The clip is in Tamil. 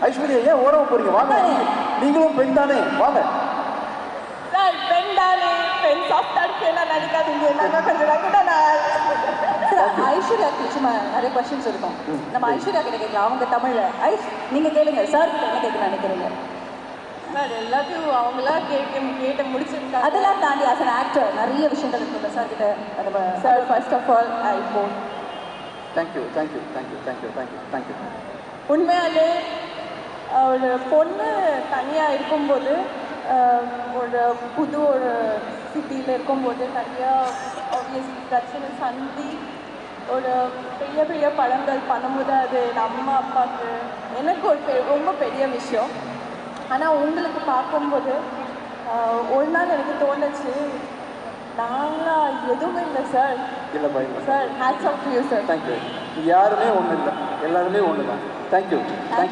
ஐஸ்வர்யா ஏன் ஓரமா போறீங்க? வாங்க, நீங்களும் பெண் தானே, வாங்க. சார் பெண் தானே, பெண் சாஃப்டா இருக்கேன்னு நினைக்காதீங்க. நாங்கள் கொஞ்சம் ரகுடா. ஐஸ்வர்யாக்கு சும்மா நிறைய கொஸ்டின்ஸ் இருக்கும். நம்ம ஐஸ்வர்யா கிட்ட கேட்கலாம். அவங்க தமிழ்ல நீங்க கேளுங்க சார் கிட்ட என்ன கேட்க நினைக்கிறீங்க? சார் எல்லாத்தையும் அவங்களா கேட்டு முடிச்சிருக்காங்க. அதெல்லாம் தாண்டி ஆஸ் அன் ஆக்டர் நிறைய விஷயங்கள் இருக்குல்ல சார் கிட்ட. Sir first of all I போன் thank you thank you thank you thank you thank you thank you. உண்மையாலே ஒரு பொண்ணு தனியாக இருக்கும்போது, ஒரு சிட்டியில் இருக்கும்போது நிறையா ஆப்வியஸ்லி பிரச்சனை சந்தி ஒரு பெரிய பெரிய படங்கள் பண்ணும்போது அது நம்ம அப்பாவுக்கு எனக்கு ரொம்ப பெரிய விஷயம். ஆனால் உங்களுக்கு பார்க்கும்போது ஒரு நாள் எனக்கு தோணுச்சு, நாங்கள் எதுவுமே இல்லை சார். இல்லை பாய் sir hats off to you sir. Thank you. யாருமே ஒன்றும் இல்லை, எல்லாருமே ஒன்று தான். Thank you thank you.